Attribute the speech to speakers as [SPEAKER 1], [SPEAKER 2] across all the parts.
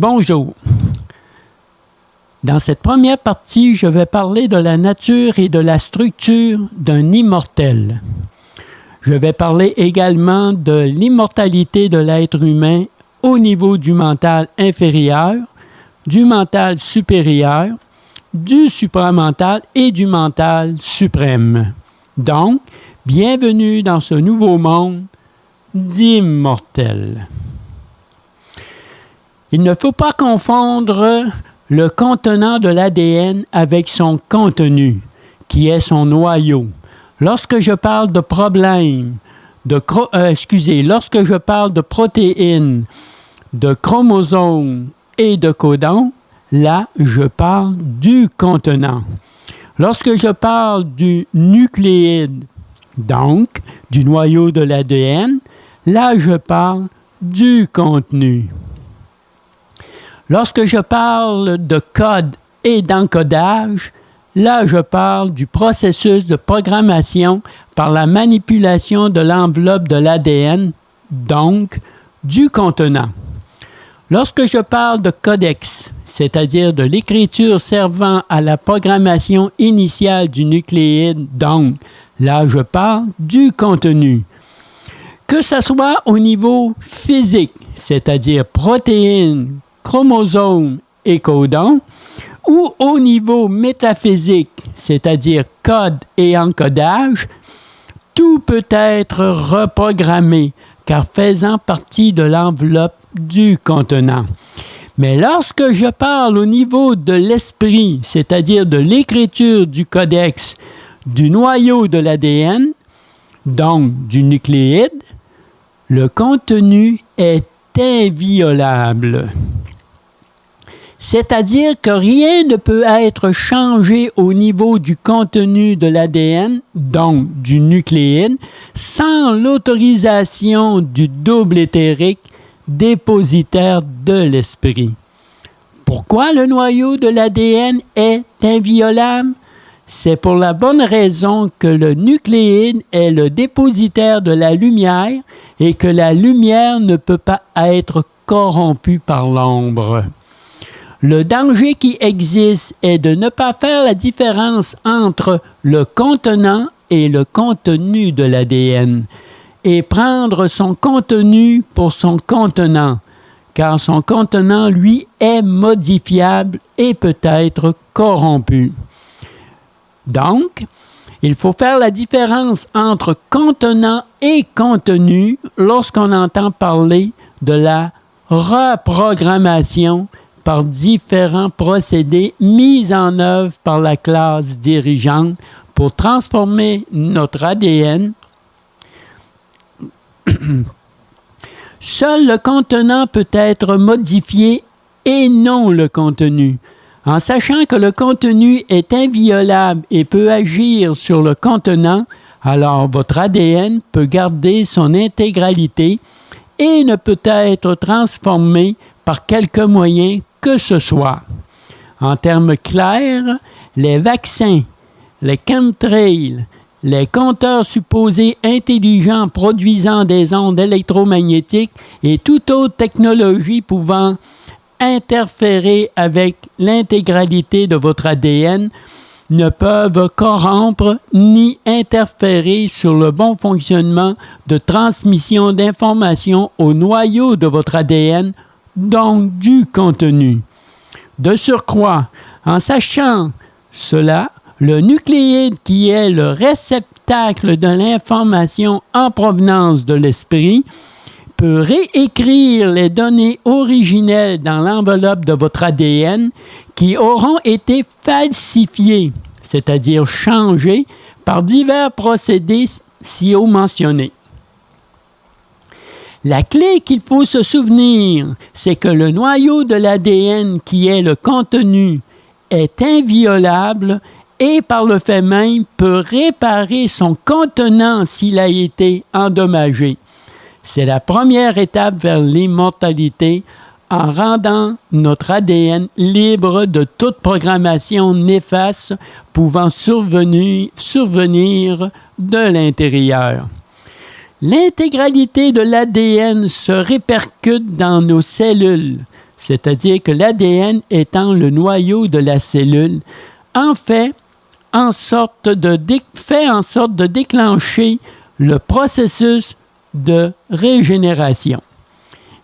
[SPEAKER 1] Bonjour. Dans cette première partie, je vais parler de la nature et de la structure d'un immortel. Je vais parler également de l'immortalité de l'être humain au niveau du mental inférieur, du mental supérieur, du supramental et du mental suprême. Donc, bienvenue dans ce nouveau monde d'immortels. Il ne faut pas confondre le contenant de l'ADN avec son contenu, qui est son noyau. Lorsque je parle de problèmes, lorsque je parle de protéines, de chromosomes et de codons, là, je parle du contenant. Lorsque je parle du nucléide, donc du noyau de l'ADN, là, je parle du contenu. Lorsque je parle de code et d'encodage, là, je parle du processus de programmation par la manipulation de l'enveloppe de l'ADN, donc du contenant. Lorsque je parle de codex, c'est-à-dire de l'écriture servant à la programmation initiale du nucléide, donc là, je parle du contenu. Que ce soit au niveau physique, c'est-à-dire protéines, chromosomes et codons, ou au niveau métaphysique, c'est-à-dire code et encodage, tout peut être reprogrammé, car faisant partie de l'enveloppe du contenant. Mais lorsque je parle au niveau de l'esprit, c'est-à-dire de l'écriture du codex, du noyau de l'ADN, donc du nucléide, le contenu est inviolable. C'est-à-dire que rien ne peut être changé au niveau du contenu de l'ADN, donc du nucléide, sans l'autorisation du double éthérique dépositaire de l'esprit. Pourquoi le noyau de l'ADN est inviolable? C'est pour la bonne raison que le nucléide est le dépositaire de la lumière et que la lumière ne peut pas être corrompue par l'ombre. Le danger qui existe est de ne pas faire la différence entre le contenant et le contenu de l'ADN et prendre son contenu pour son contenant, car son contenant, lui, est modifiable et peut être corrompu. Donc, il faut faire la différence entre contenant et contenu lorsqu'on entend parler de la reprogrammation par différents procédés mis en œuvre par la classe dirigeante pour transformer notre ADN. Seul le contenant peut être modifié et non le contenu. En sachant que le contenu est inviolable et peut agir sur le contenant, alors votre ADN peut garder son intégralité et ne peut être transformé par quelque moyen que ce soit. En termes clairs, les vaccins, les chemtrails, les compteurs supposés intelligents produisant des ondes électromagnétiques et toute autre technologie pouvant interférer avec l'intégralité de votre ADN ne peuvent corrompre ni interférer sur le bon fonctionnement de transmission d'informations au noyau de votre ADN, donc du contenu. De surcroît, en sachant cela, le nucléide qui est le réceptacle de l'information en provenance de l'esprit peut réécrire les données originelles dans l'enveloppe de votre ADN qui auront été falsifiées, c'est-à-dire changées par divers procédés ci-haut mentionnés. La clé qu'il faut se souvenir, c'est que le noyau de l'ADN qui est le contenu est inviolable et par le fait même peut réparer son contenant s'il a été endommagé. C'est la première étape vers l'immortalité en rendant notre ADN libre de toute programmation néfaste pouvant survenir de l'intérieur. L'intégralité de l'ADN se répercute dans nos cellules, c'est-à-dire que l'ADN étant le noyau de la cellule, fait en sorte de déclencher le processus de régénération.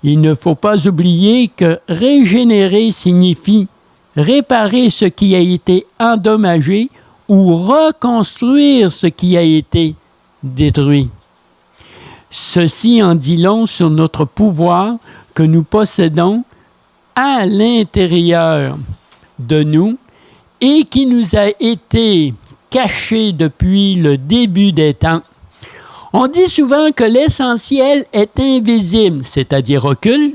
[SPEAKER 1] Il ne faut pas oublier que régénérer signifie réparer ce qui a été endommagé ou reconstruire ce qui a été détruit. Ceci en dit long sur notre pouvoir que nous possédons à l'intérieur de nous et qui nous a été caché depuis le début des temps. On dit souvent que l'essentiel est invisible, c'est-à-dire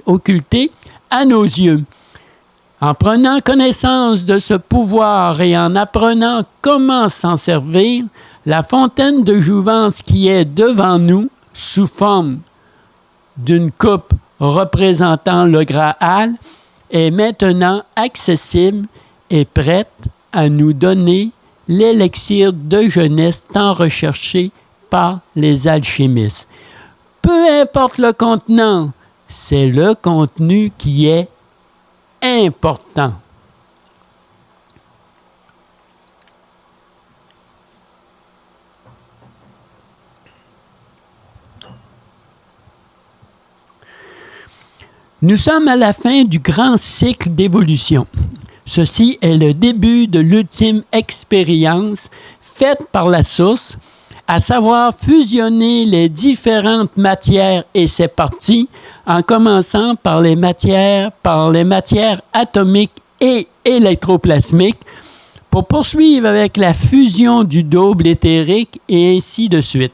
[SPEAKER 1] occulté à nos yeux. En prenant connaissance de ce pouvoir et en apprenant comment s'en servir, la fontaine de jouvence qui est devant nous, sous forme d'une coupe représentant le Graal, est maintenant accessible et prête à nous donner l'élixir de jeunesse tant recherché par les alchimistes. Peu importe le contenant, c'est le contenu qui est important. Nous sommes à la fin du grand cycle d'évolution. Ceci est le début de l'ultime expérience faite par la source, à savoir fusionner les différentes matières et ses parties, en commençant par les matières atomiques et électroplasmiques, pour poursuivre avec la fusion du double éthérique et ainsi de suite.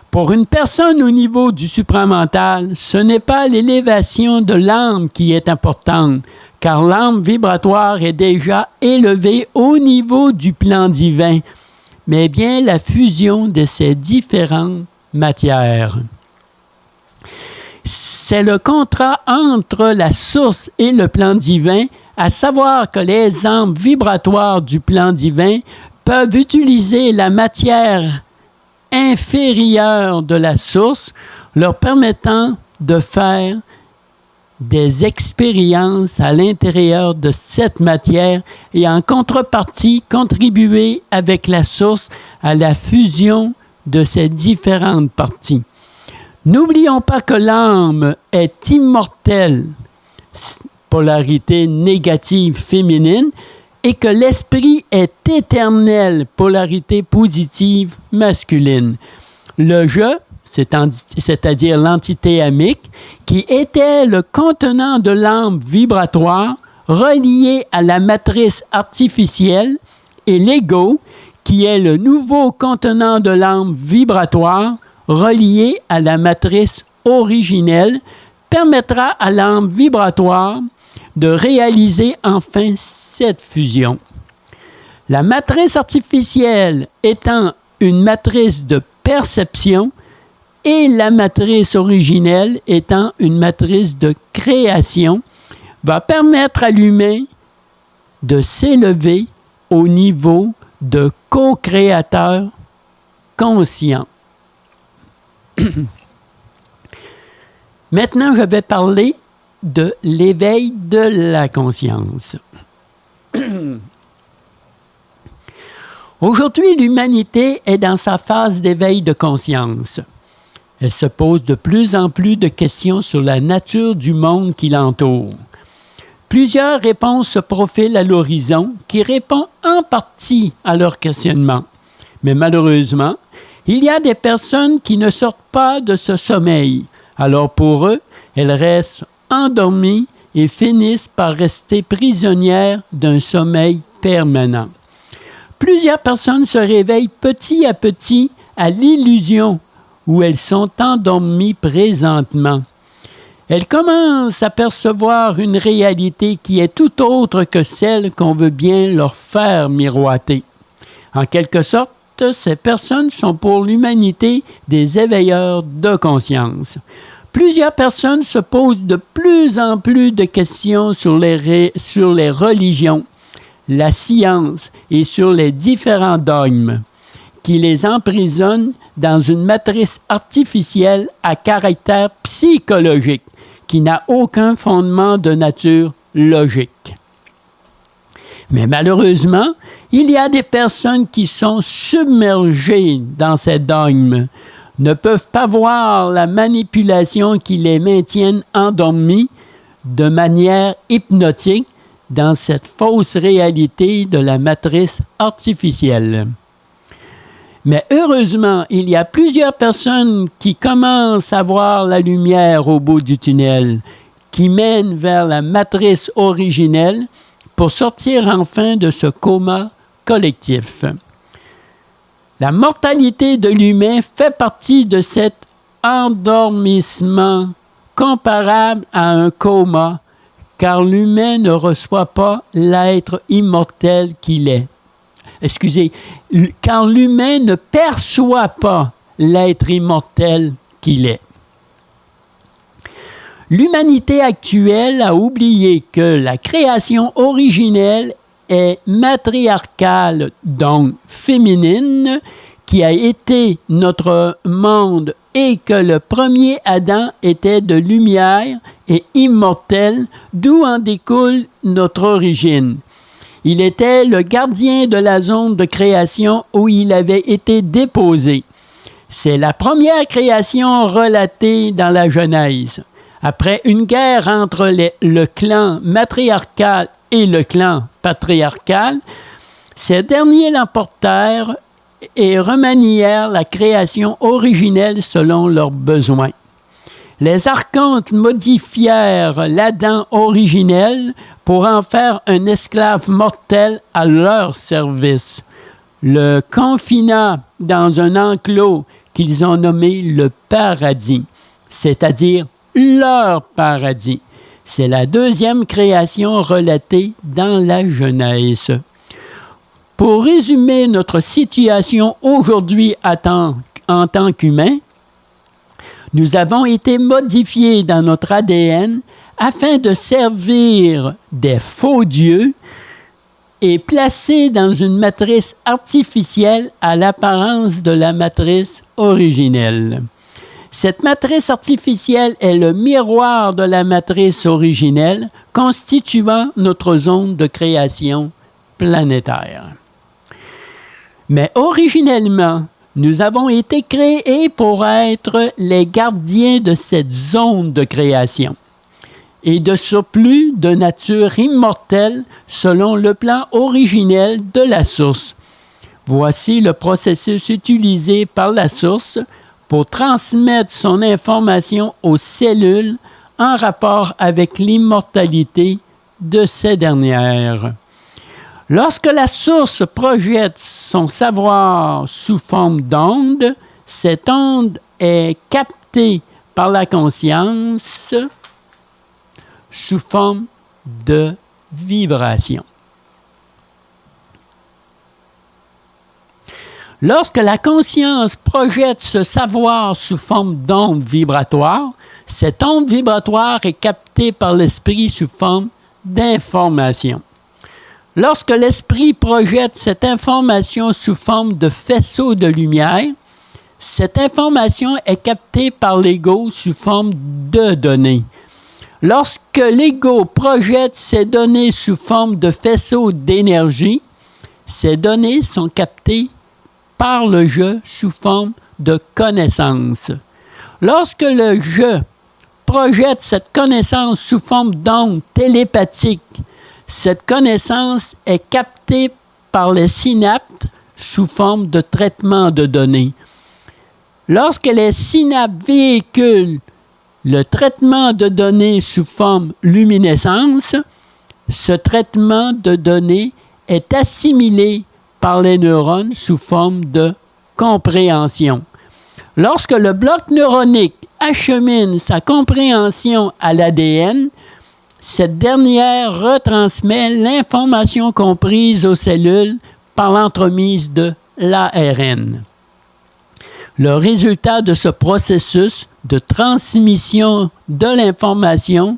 [SPEAKER 1] Pour une personne au niveau du supramental, ce n'est pas l'élévation de l'âme qui est importante, car l'âme vibratoire est déjà élevée au niveau du plan divin, mais bien la fusion de ces différentes matières. C'est le contrat entre la source et le plan divin, à savoir que les âmes vibratoires du plan divin peuvent utiliser la matière inférieure de la source, leur permettant de faire des expériences à l'intérieur de cette matière et en contrepartie contribuer avec la source à la fusion de ces différentes parties. N'oublions pas que l'âme est immortelle, polarité négative féminine, et que l'esprit est éternel, polarité positive masculine. Le je, c'est-à-dire l'entité amique, qui était le contenant de l'âme vibratoire relié à la matrice artificielle, et l'ego, qui est le nouveau contenant de l'âme vibratoire relié à la matrice originelle, permettra à l'âme vibratoire de réaliser enfin cette fusion. La matrice artificielle étant une matrice de perception et la matrice originelle étant une matrice de création, va permettre à l'humain de s'élever au niveau de co-créateur conscient. Maintenant, je vais parler de l'éveil de la conscience. Aujourd'hui, l'humanité est dans sa phase d'éveil de conscience. Elle se pose de plus en plus de questions sur la nature du monde qui l'entoure. Plusieurs réponses se profilent à l'horizon qui répondent en partie à leurs questionnements. Mais malheureusement, il y a des personnes qui ne sortent pas de ce sommeil. Alors pour eux, elles restent endormies et finissent par rester prisonnières d'un sommeil permanent. Plusieurs personnes se réveillent petit à petit à l'illusion où elles sont endormies présentement. Elles commencent à percevoir une réalité qui est tout autre que celle qu'on veut bien leur faire miroiter. En quelque sorte, ces personnes sont pour l'humanité des éveilleurs de conscience. Plusieurs personnes se posent de plus en plus de questions sur les religions, la science et sur les différents dogmes qui les emprisonnent dans une matrice artificielle à caractère psychologique qui n'a aucun fondement de nature logique. Mais malheureusement, il y a des personnes qui sont submergées dans ces dogmes, ne peuvent pas voir la manipulation qui les maintiennent endormis de manière hypnotique dans cette fausse réalité de la matrice artificielle. Mais heureusement, il y a plusieurs personnes qui commencent à voir la lumière au bout du tunnel, qui mène vers la matrice originelle pour sortir enfin de ce coma collectif. La mortalité de l'humain fait partie de cet endormissement comparable à un coma, car l'humain ne reçoit pas l'être immortel qu'il est. Car l'humain ne perçoit pas l'être immortel qu'il est. L'humanité actuelle a oublié que la création originelle est matriarcale, donc féminine, qui a été notre monde et que le premier Adam était de lumière et immortel, d'où en découle notre origine. Il était le gardien de la zone de création où il avait été déposé. C'est la première création relatée dans la Genèse. Après une guerre entre le clan matriarcal et le clan patriarcal, ces derniers l'emportèrent et remanièrent la création originelle selon leurs besoins. Les archontes modifièrent l'Adam originel pour en faire un esclave mortel à leur service, le confinant dans un enclos qu'ils ont nommé le paradis, c'est-à-dire leur paradis. C'est la deuxième création relatée dans la Genèse. Pour résumer notre situation aujourd'hui en tant qu'humains, nous avons été modifiés dans notre ADN afin de servir des faux dieux et placés dans une matrice artificielle à l'apparence de la matrice originelle. Cette matrice artificielle est le miroir de la matrice originelle, constituant notre zone de création planétaire. Mais originellement, nous avons été créés pour être les gardiens de cette zone de création et de surplus de nature immortelle selon le plan originel de la source. Voici le processus utilisé par la source pour transmettre son information aux cellules en rapport avec l'immortalité de ces dernières. Lorsque la source projette son savoir sous forme d'onde, cette onde est captée par la conscience sous forme de vibration. Lorsque la conscience projette ce savoir sous forme d'onde vibratoire, cette onde vibratoire est captée par l'esprit sous forme d'information. Lorsque l'esprit projette cette information sous forme de faisceau de lumière, cette information est captée par l'ego sous forme de données. Lorsque l'ego projette ces données sous forme de faisceau d'énergie, ces données sont captées par le je sous forme de connaissance. Lorsque le je projette cette connaissance sous forme d'onde télépathique, cette connaissance est captée par les synapses sous forme de traitement de données. Lorsque les synapses véhiculent le traitement de données sous forme luminescence, ce traitement de données est assimilé par les neurones sous forme de compréhension. Lorsque le bloc neuronique achemine sa compréhension à l'ADN, cette dernière retransmet l'information comprise aux cellules par l'entremise de l'ARN. Le résultat de ce processus de transmission de l'information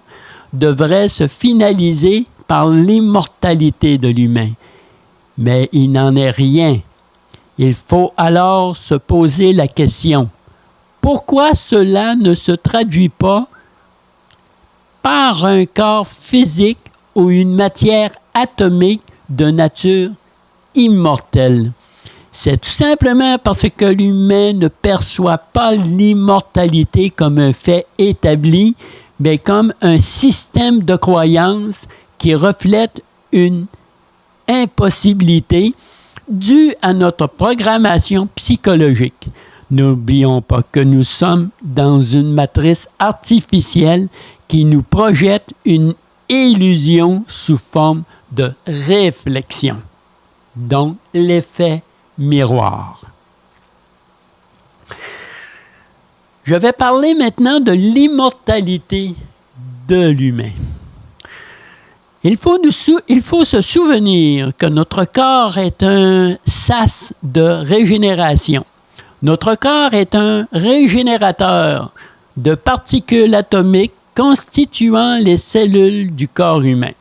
[SPEAKER 1] devrait se finaliser par l'immortalité de l'humain. Mais il n'en est rien. Il faut alors se poser la question, pourquoi cela ne se traduit pas par un corps physique ou une matière atomique de nature immortelle. C'est tout simplement parce que l'humain ne perçoit pas l'immortalité comme un fait établi, mais comme un système de croyances qui reflète une impossibilité due à notre programmation psychologique. N'oublions pas que nous sommes dans une matrice artificielle qui nous projette une illusion sous forme de réflexion. Donc, l'effet miroir. Je vais parler maintenant de l'immortalité de l'humain. Il faut se souvenir que notre corps est un sas de régénération. Notre corps est un régénérateur de particules atomiques constituant les cellules du corps humain.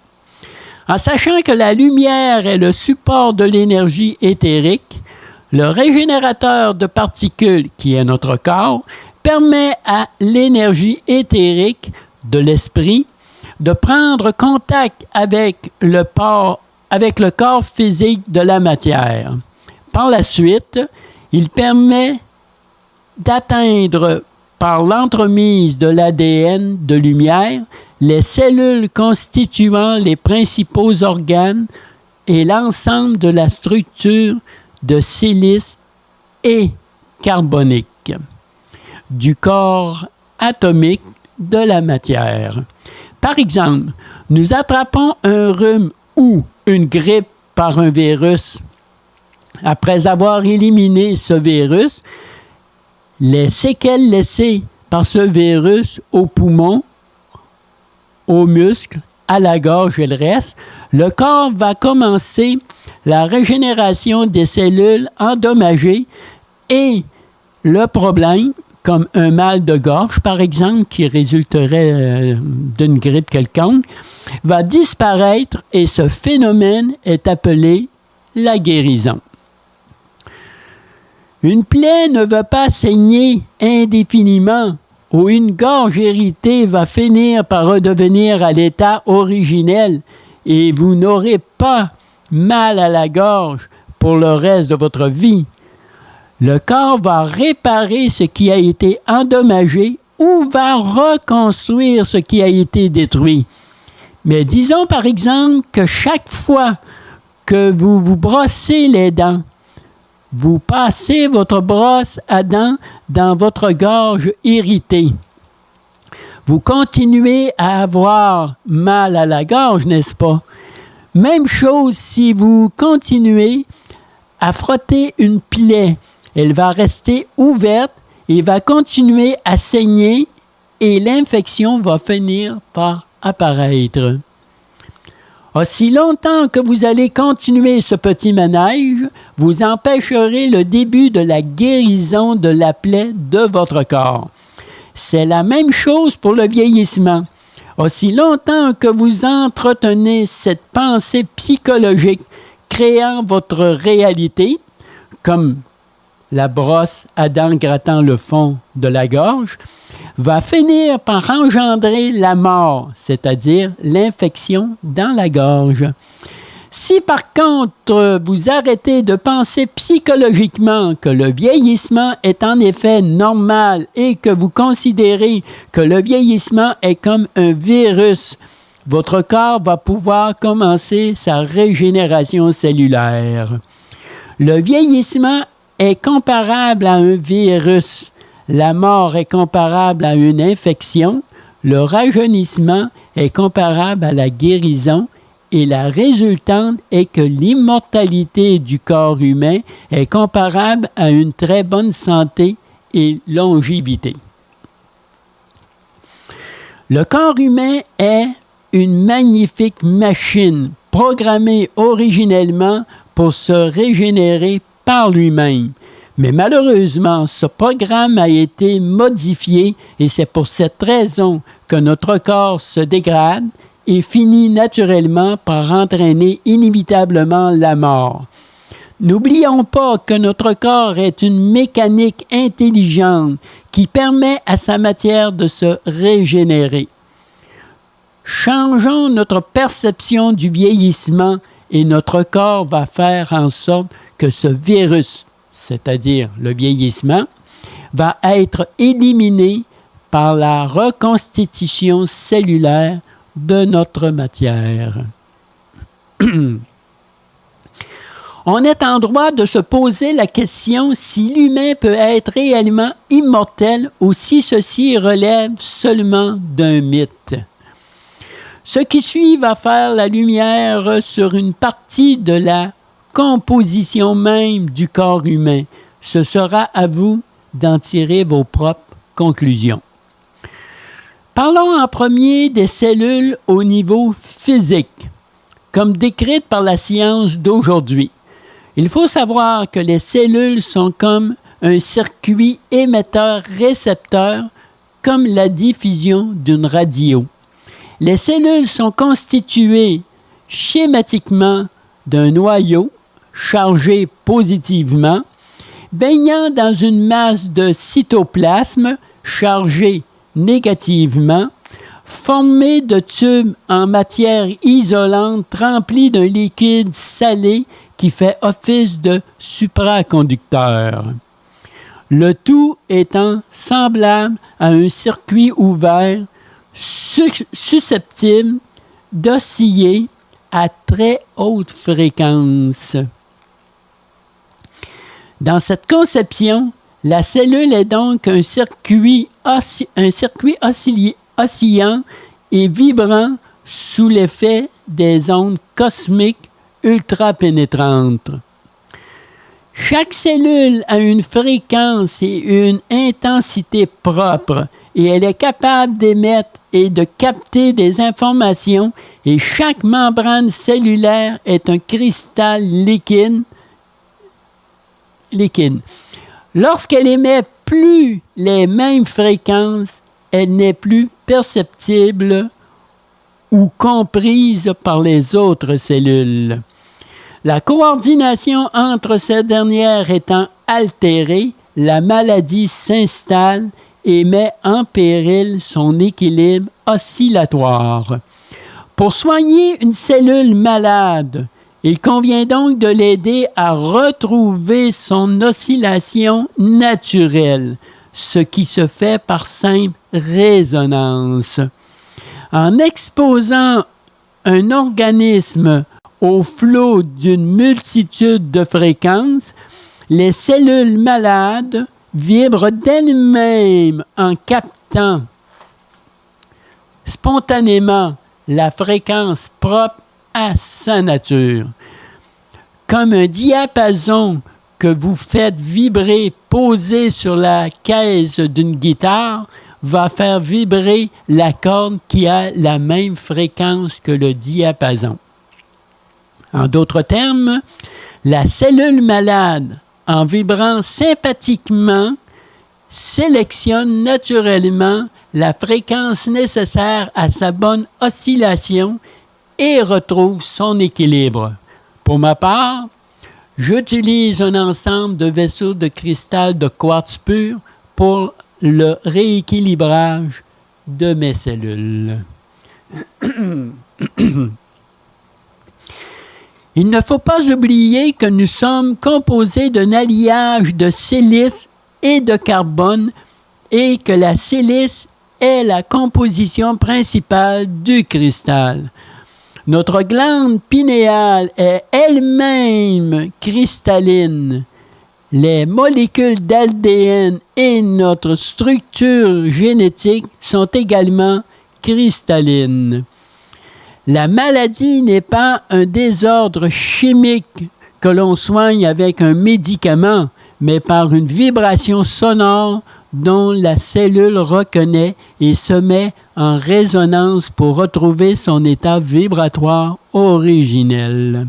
[SPEAKER 1] En sachant que la lumière est le support de l'énergie éthérique, le régénérateur de particules, qui est notre corps, permet à l'énergie éthérique de l'esprit de prendre contact avec le corps physique de la matière. Par la suite, il permet d'atteindre par l'entremise de l'ADN de lumière les cellules constituant les principaux organes et l'ensemble de la structure de silice et carbonique du corps atomique de la matière. Par exemple, nous attrapons un rhume ou une grippe par un virus. Après avoir éliminé ce virus, les séquelles laissées par ce virus aux poumons, aux muscles, à la gorge et le reste, le corps va commencer la régénération des cellules endommagées et le problème, comme un mal de gorge, par exemple, qui résulterait d'une grippe quelconque, va disparaître et ce phénomène est appelé la guérison. Une plaie ne va pas saigner indéfiniment ou une gorge irritée va finir par redevenir à l'état originel et vous n'aurez pas mal à la gorge pour le reste de votre vie. Le corps va réparer ce qui a été endommagé ou va reconstruire ce qui a été détruit. Mais disons par exemple que chaque fois que vous vous brossez les dents, vous passez votre brosse à dents dans votre gorge irritée. Vous continuez à avoir mal à la gorge, n'est-ce pas? Même chose si vous continuez à frotter une plaie. Elle va rester ouverte et va continuer à saigner et l'infection va finir par apparaître. Aussi longtemps que vous allez continuer ce petit manège, vous empêcherez le début de la guérison de la plaie de votre corps. C'est la même chose pour le vieillissement. Aussi longtemps que vous entretenez cette pensée psychologique créant votre réalité, comme la brosse à dents grattant le fond de la gorge, va finir par engendrer la mort, c'est-à-dire l'infection dans la gorge. Si par contre vous arrêtez de penser psychologiquement que le vieillissement est en effet normal et que vous considérez que le vieillissement est comme un virus, votre corps va pouvoir commencer sa régénération cellulaire. Le vieillissement est comparable à un virus. La mort est comparable à une infection. Le rajeunissement est comparable à la guérison. Et la résultante est que l'immortalité du corps humain est comparable à une très bonne santé et longévité. Le corps humain est une magnifique machine programmée originellement pour se régénérer par lui-même. Mais malheureusement, ce programme a été modifié et c'est pour cette raison que notre corps se dégrade et finit naturellement par entraîner inévitablement la mort. N'oublions pas que notre corps est une mécanique intelligente qui permet à sa matière de se régénérer. Changeons notre perception du vieillissement et notre corps va faire en sorte que ce virus, c'est-à-dire le vieillissement, va être éliminé par la reconstitution cellulaire de notre matière. On est en droit de se poser la question si l'humain peut être réellement immortel ou si ceci relève seulement d'un mythe. Ce qui suit va faire la lumière sur une partie de la composition même du corps humain. Ce sera à vous d'en tirer vos propres conclusions. Parlons en premier des cellules au niveau physique, comme décrites par la science d'aujourd'hui. Il faut savoir que les cellules sont comme un circuit émetteur-récepteur, comme la diffusion d'une radio. Les cellules sont constituées schématiquement d'un noyau chargé positivement, baignant dans une masse de cytoplasme chargé négativement, formé de tubes en matière isolante remplis d'un liquide salé qui fait office de supraconducteur. Le tout étant semblable à un circuit ouvert susceptible d'osciller à très haute fréquence. Dans cette conception, la cellule est donc un circuit oscillant et vibrant sous l'effet des ondes cosmiques ultra-pénétrantes. Chaque cellule a une fréquence et une intensité propres et elle est capable d'émettre et de capter des informations et chaque membrane cellulaire est un cristal liquide. Lorsqu'elle émet plus les mêmes fréquences, elle n'est plus perceptible ou comprise par les autres cellules. La coordination entre ces dernières étant altérée, la maladie s'installe et met en péril son équilibre oscillatoire. Pour soigner une cellule malade, il convient donc de l'aider à retrouver son oscillation naturelle, ce qui se fait par simple résonance. En exposant un organisme au flot d'une multitude de fréquences, les cellules malades vibrent d'elles-mêmes en captant spontanément la fréquence propre à sa nature. Comme un diapason que vous faites vibrer posé sur la caisse d'une guitare va faire vibrer la corde qui a la même fréquence que le diapason. En d'autres termes, la cellule malade, en vibrant sympathiquement, sélectionne naturellement la fréquence nécessaire à sa bonne oscillation et retrouve son équilibre. Pour ma part, j'utilise un ensemble de vaisseaux de cristal de quartz pur pour le rééquilibrage de mes cellules. Il ne faut pas oublier que nous sommes composés d'un alliage de silice et de carbone et que la silice est la composition principale du cristal. Notre glande pinéale est elle-même cristalline. Les molécules d'ADN et notre structure génétique sont également cristallines. La maladie n'est pas un désordre chimique que l'on soigne avec un médicament, mais par une vibration sonore dont la cellule reconnaît et se met en résonance pour retrouver son état vibratoire originel.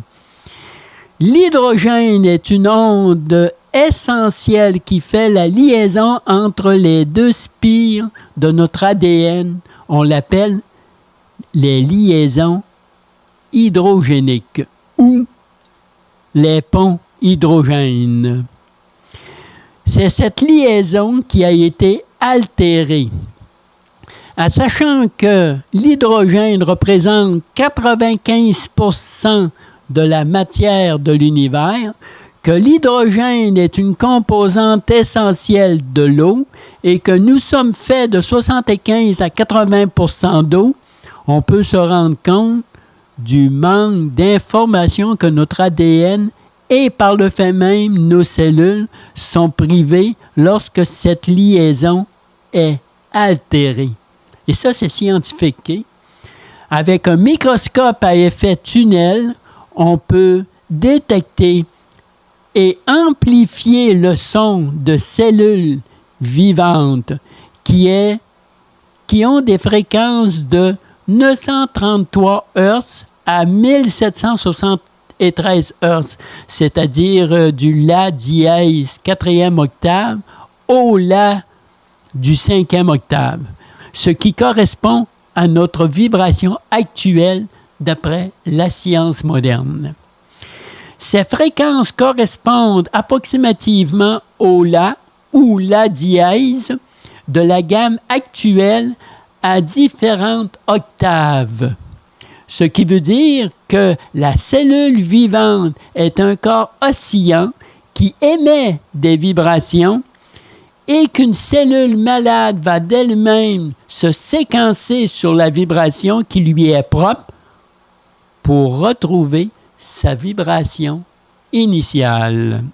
[SPEAKER 1] L'hydrogène est une onde essentielle qui fait la liaison entre les deux spires de notre ADN. On l'appelle les liaisons hydrogéniques ou les ponts hydrogènes. C'est cette liaison qui a été altérée. sachant que l'hydrogène représente 95% de la matière de l'univers, que l'hydrogène est une composante essentielle de l'eau et que nous sommes faits de 75 à 80% d'eau, on peut se rendre compte du manque d'informations que notre ADN et par le fait même nos cellules sont privées lorsque cette liaison est altérée. Et ça, c'est scientifique. Hein? Avec un microscope à effet tunnel, on peut détecter et amplifier le son de cellules vivantes qui ont des fréquences de 933 Hz à 1773 Hz, c'est-à-dire du La dièse 4e octave au La du 5e octave, ce qui correspond à notre vibration actuelle d'après la science moderne. Ces fréquences correspondent approximativement au La ou La dièse de la gamme actuelle à différentes octaves. Ce qui veut dire que la cellule vivante est un corps oscillant qui émet des vibrations et qu'une cellule malade va d'elle-même se séquencer sur la vibration qui lui est propre pour retrouver sa vibration initiale.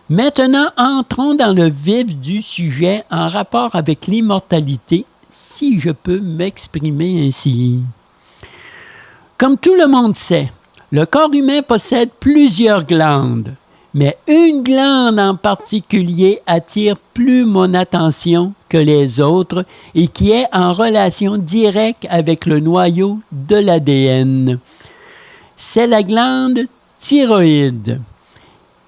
[SPEAKER 1] Maintenant, entrons dans le vif du sujet en rapport avec l'immortalité, si je peux m'exprimer ainsi. Comme tout le monde sait, le corps humain possède plusieurs glandes, mais une glande en particulier attire plus mon attention que les autres et qui est en relation directe avec le noyau de l'ADN. C'est la glande thyroïde.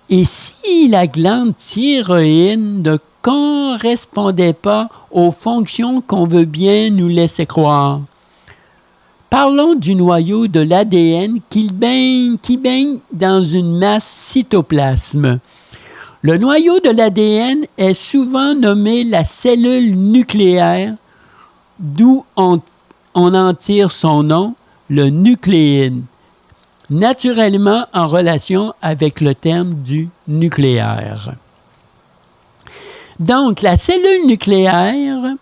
[SPEAKER 1] Et si la glande thyroïde ne correspondait pas aux fonctions qu'on veut bien nous laisser croire? Parlons du noyau de l'ADN qui baigne dans une masse cytoplasme. Le noyau de l'ADN est souvent nommé la cellule nucléaire, d'où on en tire son nom, le nucléide, naturellement en relation avec le terme du nucléaire. Donc, la cellule nucléaire,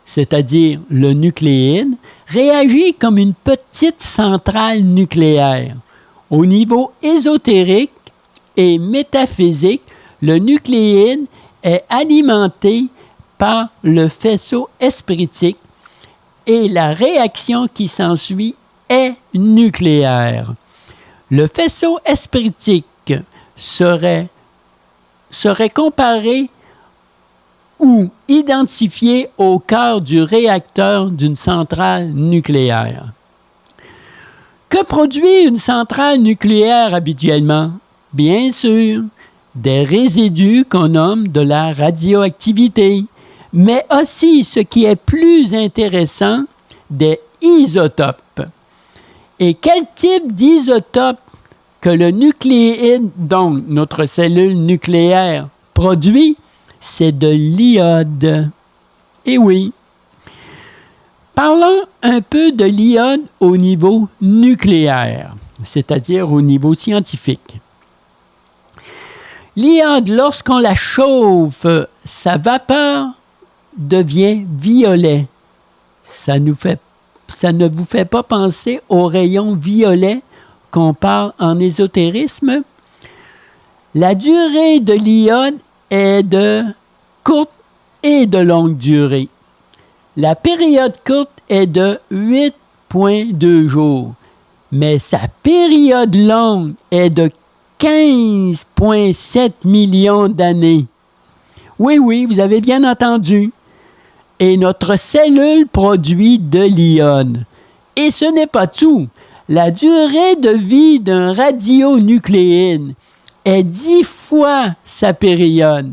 [SPEAKER 1] c'est-à-dire le nucléide, réagit comme une petite centrale nucléaire. Au niveau ésotérique et métaphysique, le nucléide est alimenté par le faisceau espritique et la réaction qui s'ensuit est nucléaire. Le faisceau espritique serait comparé ou identifié au cœur du réacteur d'une centrale nucléaire. Que produit une centrale nucléaire habituellement? Bien sûr, des résidus qu'on nomme de la radioactivité, mais aussi, ce qui est plus intéressant, des isotopes. Et quel type d'isotope que le nucléide, donc notre cellule nucléaire, produit? C'est de l'iode. Eh oui. Parlons un peu de l'iode au niveau nucléaire, c'est-à-dire au niveau scientifique. L'iode, lorsqu'on la chauffe, sa vapeur devient violet. Ça ne vous fait pas penser aux rayons violets qu'on parle en ésotérisme? La durée de l'iode est de courte et de longue durée. La période courte est de 8,2 jours, mais sa période longue est de 15,7 millions d'années. Oui, vous avez bien entendu. Et notre cellule produit de l'iode. Et ce n'est pas tout. La durée de vie d'un radionucléide est 10 fois sa période.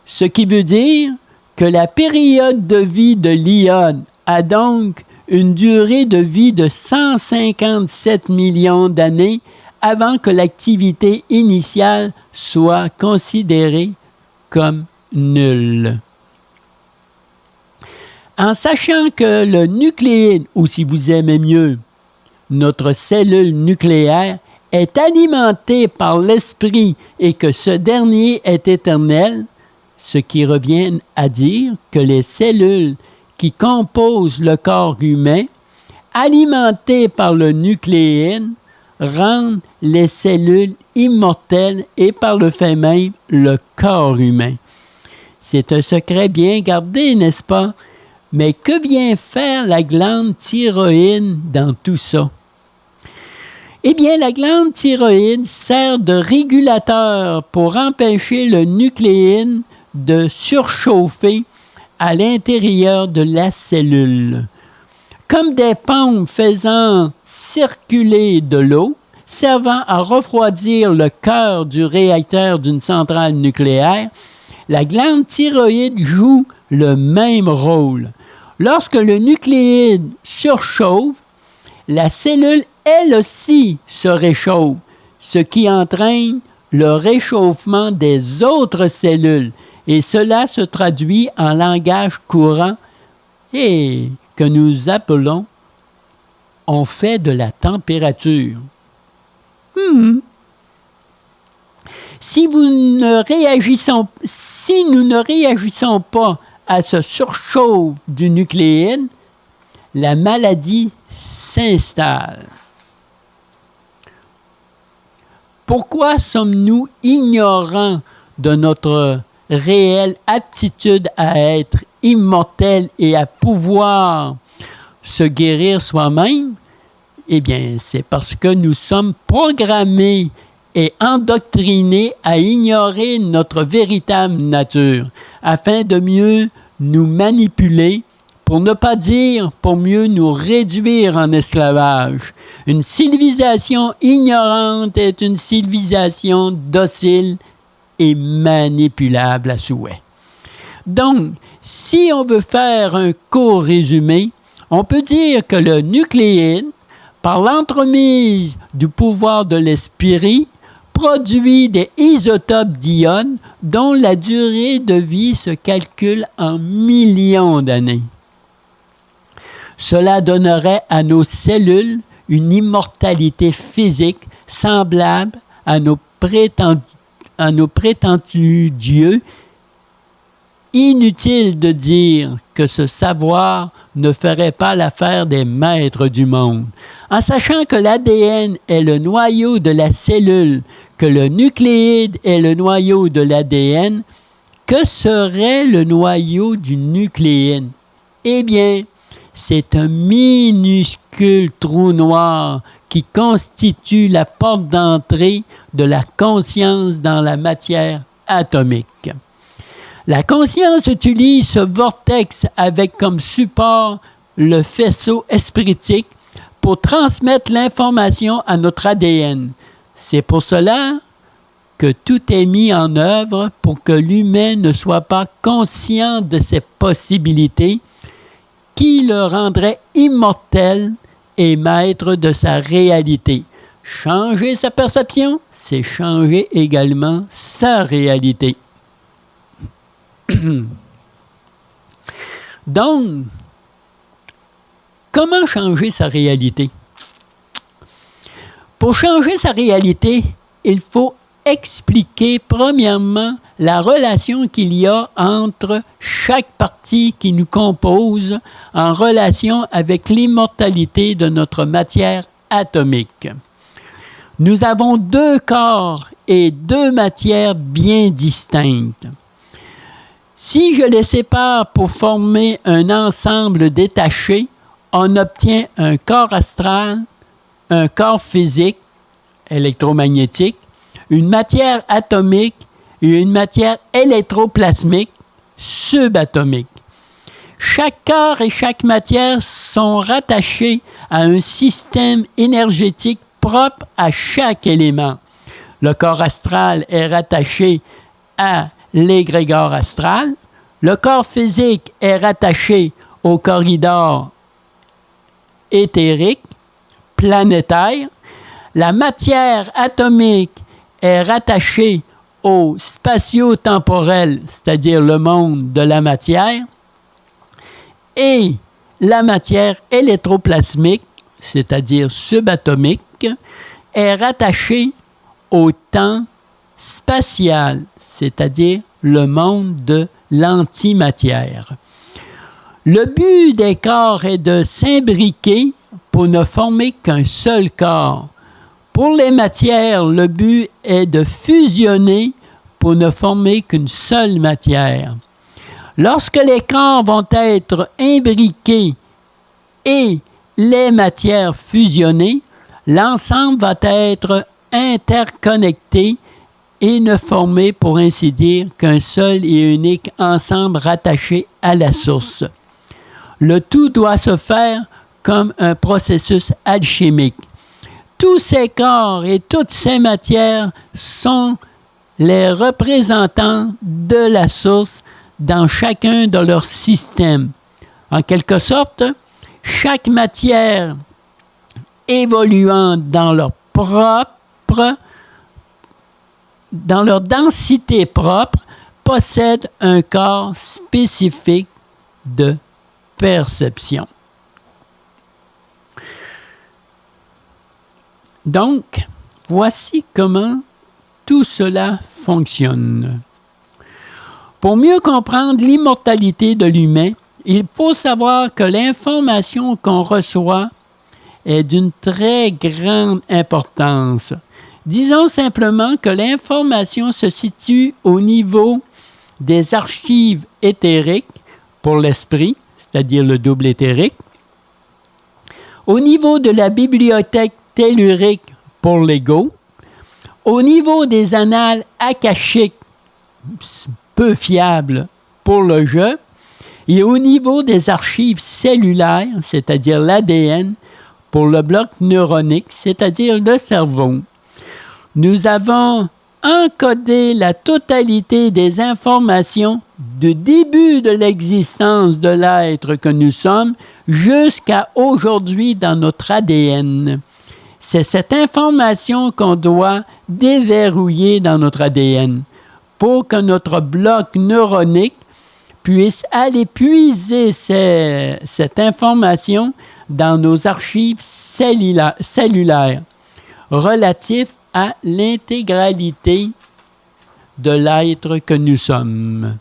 [SPEAKER 1] Ce qui veut dire que la période de vie de l'iode a donc une durée de vie de 157 millions d'années avant que l'activité initiale soit considérée comme nul. En sachant que le nucléide, ou si vous aimez mieux, notre cellule nucléaire, est alimentée par l'esprit et que ce dernier est éternel, ce qui revient à dire que les cellules qui composent le corps humain, alimentées par le nucléide, rendent les cellules immortelles et par le fait même le corps humain. C'est un secret bien gardé, n'est-ce pas? Mais que vient faire la glande thyroïde dans tout ça? Eh bien, la glande thyroïde sert de régulateur pour empêcher le nucléide de surchauffer à l'intérieur de la cellule. Comme des pompes faisant circuler de l'eau, servant à refroidir le cœur du réacteur d'une centrale nucléaire, la glande thyroïde joue le même rôle. Lorsque le nucléide surchauffe, la cellule, elle aussi, se réchauffe, ce qui entraîne le réchauffement des autres cellules. Et cela se traduit en langage courant et que nous appelons « on fait de la température ». Si nous ne réagissons pas à ce surchauffe du nucléide, la maladie s'installe. Pourquoi sommes-nous ignorants de notre réelle aptitude à être immortel et à pouvoir se guérir soi-même? Eh bien, c'est parce que nous sommes programmés et endoctrinés à ignorer notre véritable nature, afin de mieux nous manipuler, pour ne pas dire pour mieux nous réduire en esclavage. Une civilisation ignorante est une civilisation docile et manipulable à souhait. Donc, si on veut faire un court résumé, on peut dire que le nucléide, par l'entremise du pouvoir de l'esprit, produit des isotopes d'iode dont la durée de vie se calcule en millions d'années. Cela donnerait à nos cellules une immortalité physique semblable à nos prétendus dieux. Inutile de dire que ce savoir ne ferait pas l'affaire des maîtres du monde. En sachant que l'ADN est le noyau de la cellule, que le nucléide est le noyau de l'ADN, que serait le noyau du nucléide? Eh bien, c'est un minuscule trou noir qui constitue la porte d'entrée de la conscience dans la matière atomique. La conscience utilise ce vortex avec comme support le faisceau espritique pour transmettre l'information à notre ADN. C'est pour cela que tout est mis en œuvre pour que l'humain ne soit pas conscient de ses possibilités qui le rendraient immortel et maître de sa réalité. Changer sa perception, c'est changer également sa réalité. Donc, comment changer sa réalité? Pour changer sa réalité, il faut expliquer premièrement la relation qu'il y a entre chaque partie qui nous compose en relation avec l'immortalité de notre matière atomique. Nous avons deux corps et deux matières bien distinctes. Si je les sépare pour former un ensemble détaché, on obtient un corps astral, un corps physique, électromagnétique, une matière atomique et une matière électroplasmique, subatomique. Chaque corps et chaque matière sont rattachés à un système énergétique propre à chaque élément. Le corps astral est rattaché à l'égrégore astral. Le corps physique est rattaché au corridor éthérique, planétaire. La matière atomique est rattachée au spatio-temporel, c'est-à-dire le monde de la matière, et la matière électroplasmique, c'est-à-dire subatomique, est rattachée au temps spatial, c'est-à-dire le monde de l'antimatière. Le but des corps est de s'imbriquer pour ne former qu'un seul corps. Pour les matières, le but est de fusionner pour ne former qu'une seule matière. Lorsque les corps vont être imbriqués et les matières fusionnées, l'ensemble va être interconnecté et ne former, pour ainsi dire, qu'un seul et unique ensemble rattaché à la source. Le tout doit se faire comme un processus alchimique. Tous ces corps et toutes ces matières sont les représentants de la source dans chacun de leurs systèmes. En quelque sorte, chaque matière évoluant dans leur densité propre possède un corps spécifique de perception. Donc, voici comment tout cela fonctionne. Pour mieux comprendre l'immortalité de l'humain, il faut savoir que l'information qu'on reçoit est d'une très grande importance. Disons simplement que l'information se situe au niveau des archives éthériques pour l'esprit, c'est-à-dire le double éthérique, au niveau de la bibliothèque tellurique pour l'ego, au niveau des annales akashiques peu fiables pour le je, et au niveau des archives cellulaires, c'est-à-dire l'ADN, pour le bloc neuronique, c'est-à-dire le cerveau. Nous avons encodé la totalité des informations du début de l'existence de l'être que nous sommes jusqu'à aujourd'hui dans notre ADN. C'est cette information qu'on doit déverrouiller dans notre ADN pour que notre bloc neuronique puisse aller puiser cette information dans nos archives cellulaires relatifs à l'intégralité de l'être que nous sommes.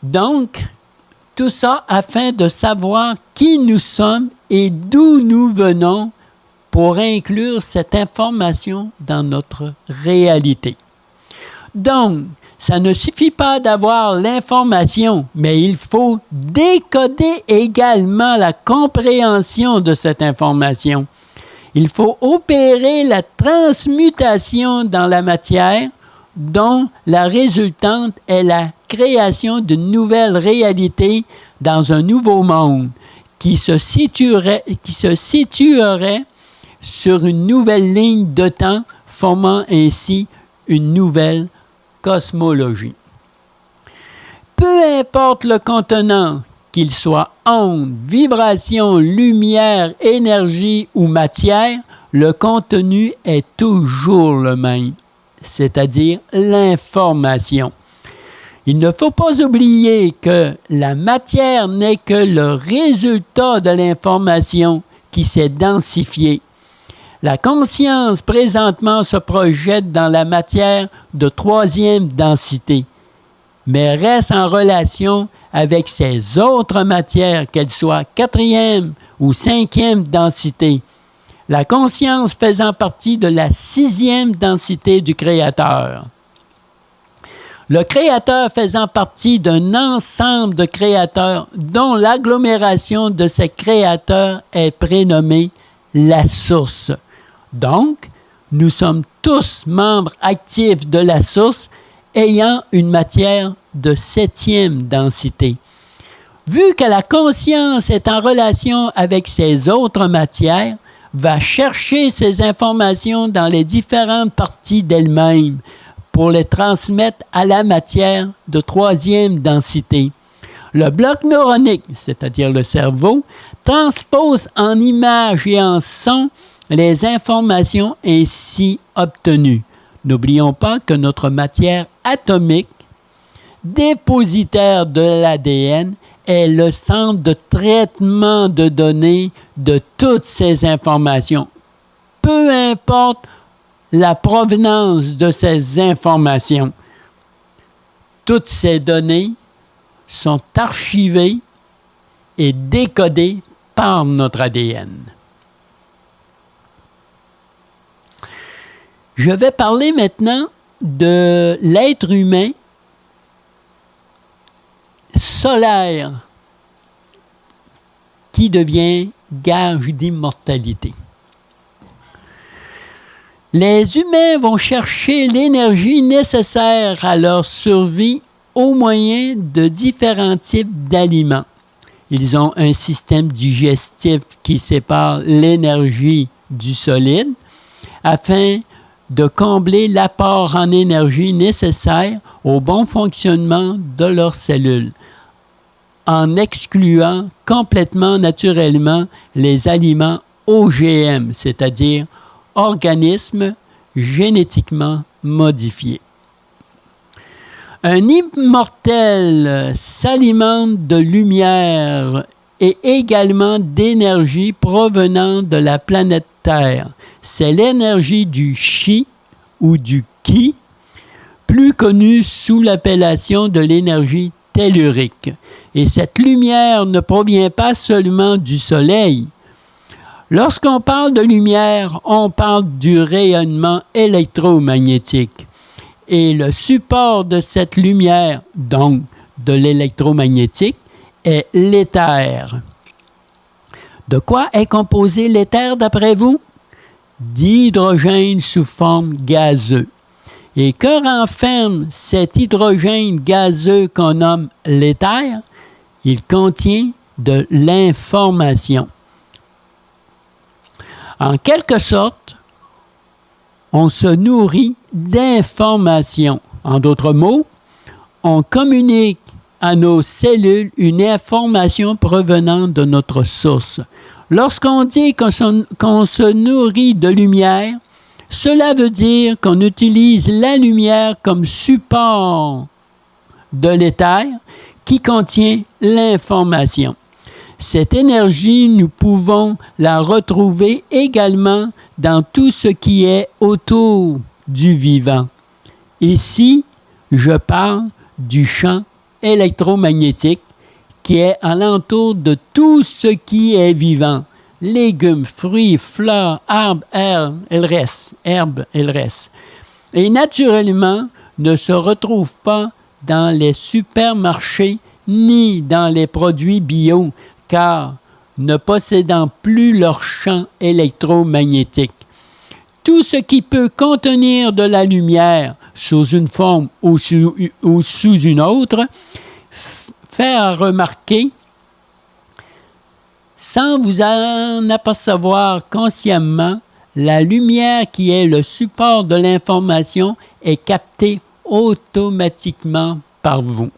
[SPEAKER 1] Donc, tout ça afin de savoir qui nous sommes et d'où nous venons pour inclure cette information dans notre réalité. Donc, ça ne suffit pas d'avoir l'information, mais il faut décoder également la compréhension de cette information. Il faut opérer la transmutation dans la matière, dont la résultante est la création d'une nouvelle réalité dans un nouveau monde qui se situerait sur une nouvelle ligne de temps, formant ainsi une nouvelle cosmologie. Peu importe le contenant, qu'il soit onde, vibration, lumière, énergie ou matière, le contenu est toujours le même, c'est-à-dire l'information. Il ne faut pas oublier que la matière n'est que le résultat de l'information qui s'est densifiée. La conscience présentement se projette dans la matière de troisième densité, mais reste en relation avec ces autres matières, qu'elles soient quatrième ou cinquième densité. La conscience faisant partie de la sixième densité du Créateur. Le Créateur faisant partie d'un ensemble de créateurs dont l'agglomération de ces créateurs est prénommée la Source. Donc, nous sommes tous membres actifs de la Source ayant une matière de septième densité. Vu que la conscience est en relation avec ces autres matières, va chercher ces informations dans les différentes parties d'elle-même pour les transmettre à la matière de troisième densité. Le bloc neuronique, c'est-à-dire le cerveau, transpose en images et en sons les informations ainsi obtenues. N'oublions pas que notre matière atomique, dépositaire de l'ADN, est le centre de traitement de données de toutes ces informations. Peu importe la provenance de ces informations, toutes ces données sont archivées et décodées par notre ADN. Je vais parler maintenant de l'être humain solaire qui devient gage d'immortalité. Les humains vont chercher l'énergie nécessaire à leur survie au moyen de différents types d'aliments. Ils ont un système digestif qui sépare l'énergie du solide afin de combler l'apport en énergie nécessaire au bon fonctionnement de leurs cellules, en excluant complètement naturellement les aliments OGM, c'est-à-dire organismes génétiquement modifiés. Un immortel s'alimente de lumière et également d'énergie provenant de la planète Terre. C'est l'énergie du chi ou du ki, plus connue sous l'appellation de l'énergie tellurique. Et cette lumière ne provient pas seulement du soleil. Lorsqu'on parle de lumière, on parle du rayonnement électromagnétique. Et le support de cette lumière, donc de l'électromagnétique, est l'éther. De quoi est composé l'éther d'après vous? D'hydrogène sous forme gazeuse. Et que renferme cet hydrogène gazeux qu'on nomme l'éther? Il contient de l'information. En quelque sorte, on se nourrit d'informations. En d'autres mots, on communique à nos cellules une information provenant de notre source. Lorsqu'on dit qu'on se nourrit de lumière, cela veut dire qu'on utilise la lumière comme support de l'éther qui contient l'information. Cette énergie, nous pouvons la retrouver également dans tout ce qui est autour du vivant. Ici, je parle du champ électromagnétique qui est alentour de tout ce qui est vivant. Légumes, fruits, fleurs, arbres, herbes et le reste. Et naturellement, ne se retrouve pas dans les supermarchés ni dans les produits bio, car ne possédant plus leur champ électromagnétique. Tout ce qui peut contenir de la lumière sous une forme ou sous une autre, fait remarquer, sans vous en apercevoir consciemment, la lumière qui est le support de l'information est captée automatiquement par vous.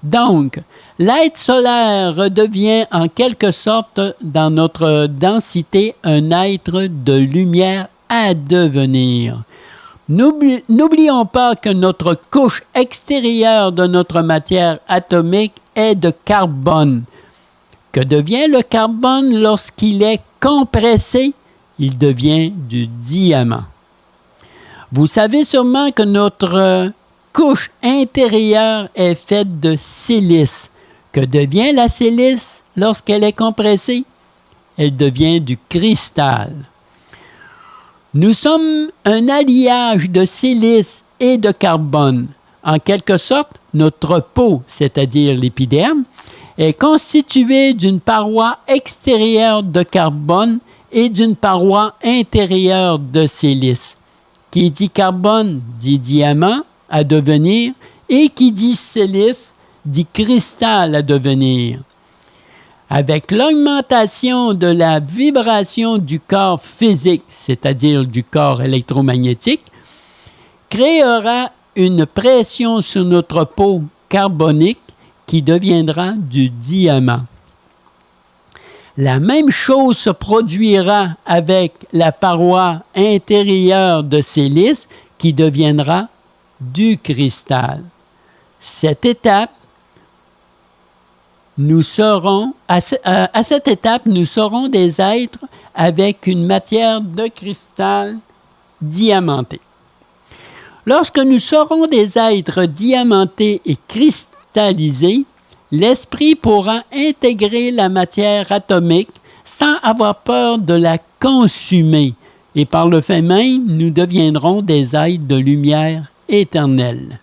[SPEAKER 1] Donc, l'être solaire redevient en quelque sorte dans notre densité un être de lumière à devenir. N'oublions pas que notre couche extérieure de notre matière atomique est de carbone. Que devient le carbone lorsqu'il est compressé? Il devient du diamant. Vous savez sûrement que notre couche intérieure est faite de silice. Que devient la silice lorsqu'elle est compressée? Elle devient du cristal. Nous sommes un alliage de silice et de carbone. En quelque sorte, notre peau, c'est-à-dire l'épiderme, est constituée d'une paroi extérieure de carbone et d'une paroi intérieure de silice. Qui dit carbone dit diamant à devenir et qui dit silice dit cristal à devenir. Avec l'augmentation de la vibration du corps physique, c'est-à-dire du corps électromagnétique, créera une pression sur notre peau carbonique qui deviendra du diamant. La même chose se produira avec la paroi intérieure de silice qui deviendra du cristal. Cette étape, à cette étape, nous serons des êtres avec une matière de cristal diamanté. Lorsque nous serons des êtres diamantés et cristallisés, l'esprit pourra intégrer la matière atomique sans avoir peur de la consumer, et par le fait même, nous deviendrons des êtres de lumière éternelle.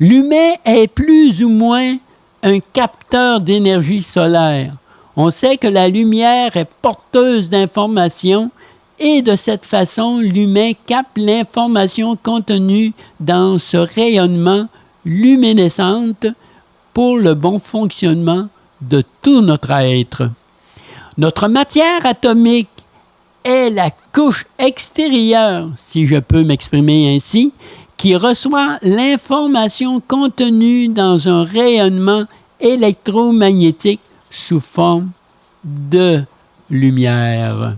[SPEAKER 1] L'humain est plus ou moins un capteur d'énergie solaire. On sait que la lumière est porteuse d'informations et de cette façon, l'humain capte l'information contenue dans ce rayonnement luminescent pour le bon fonctionnement de tout notre être. Notre matière atomique est la couche extérieure, si je peux m'exprimer ainsi, qui reçoit l'information contenue dans un rayonnement électromagnétique sous forme de lumière.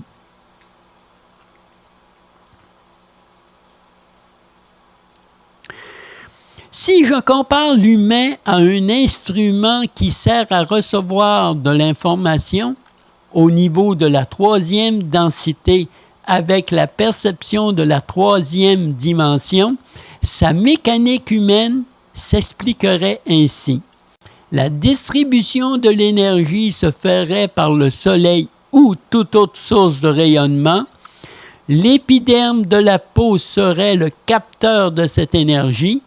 [SPEAKER 1] Si je compare l'humain à un instrument qui sert à recevoir de l'information au niveau de la troisième densité avec la perception de la troisième dimension, sa mécanique humaine s'expliquerait ainsi. La distribution de l'énergie se ferait par le soleil ou toute autre source de rayonnement. L'épiderme de la peau serait le capteur de cette énergie.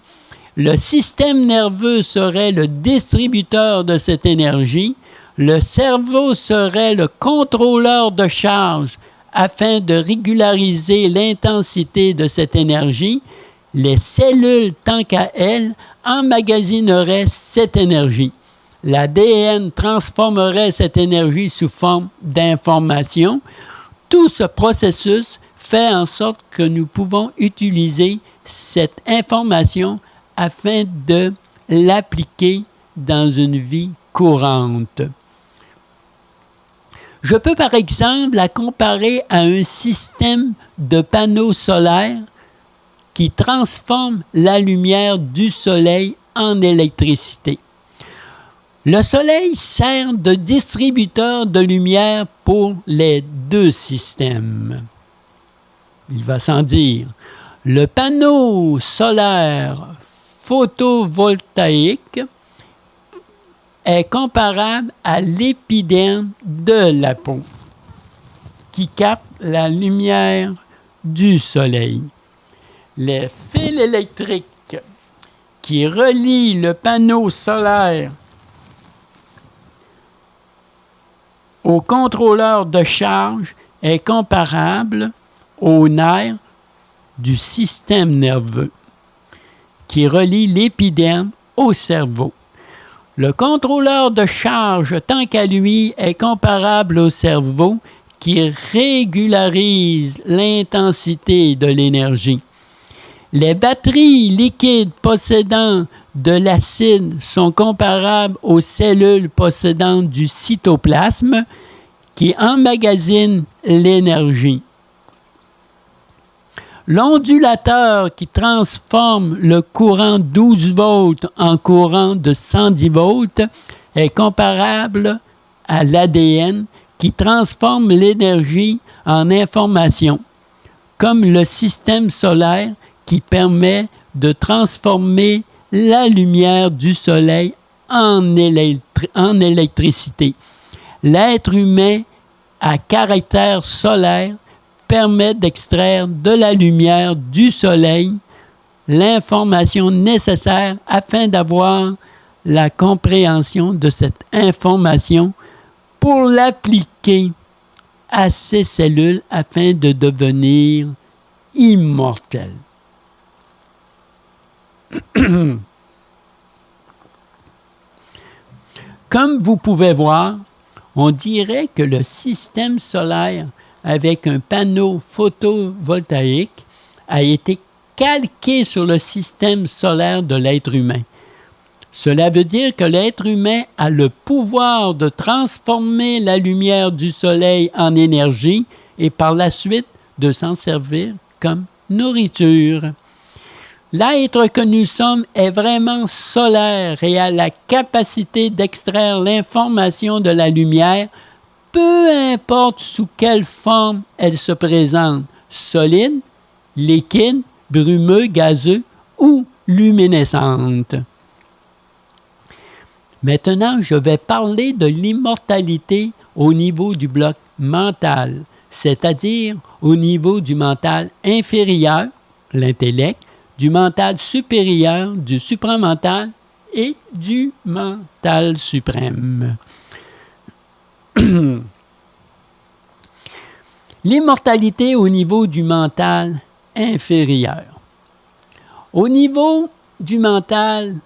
[SPEAKER 1] Le système nerveux serait le distributeur de cette énergie. Le cerveau serait le contrôleur de charge afin de régulariser l'intensité de cette énergie. Les cellules, tant qu'à elles, emmagasineraient cette énergie. L'ADN transformerait cette énergie sous forme d'information. Tout ce processus fait en sorte que nous pouvons utiliser cette information afin de l'appliquer dans une vie courante. Je peux par exemple la comparer à un système de panneaux solaires qui transforme la lumière du soleil en électricité. Le soleil sert de distributeur de lumière pour les deux systèmes. Il va sans dire. Le panneau solaire photovoltaïque est comparable à l'épiderme de la peau qui capte la lumière du soleil. Les fils électriques qui relient le panneau solaire au contrôleur de charge est comparable au nerf du système nerveux qui relie l'épiderme au cerveau. Le contrôleur de charge, tant qu'à lui, est comparable au cerveau qui régularise l'intensité de l'énergie. Les batteries liquides possédant de l'acide sont comparables aux cellules possédant du cytoplasme qui emmagasinent l'énergie. L'ondulateur qui transforme le courant 12 volts en courant de 110 volts est comparable à l'ADN qui transforme l'énergie en information, comme le système solaire qui permet de transformer la lumière du soleil en électricité. L'être humain à caractère solaire permet d'extraire de la lumière du soleil l'information nécessaire afin d'avoir la compréhension de cette information pour l'appliquer à ces cellules afin de devenir immortel. Comme vous pouvez voir, on dirait que le système solaire avec un panneau photovoltaïque a été calqué sur le système solaire de l'être humain. Cela veut dire que l'être humain a le pouvoir de transformer la lumière du soleil en énergie et par la suite de s'en servir comme nourriture. L'être que nous sommes est vraiment solaire et a la capacité d'extraire l'information de la lumière, peu importe sous quelle forme elle se présente, solide, liquide, brumeux, gazeux ou luminescente. Maintenant, je vais parler de l'immortalité au niveau du bloc mental, c'est-à-dire au niveau du mental inférieur, l'intellect, du mental supérieur, du supramental et du mental suprême. L'immortalité au niveau du mental inférieur. Au niveau du mental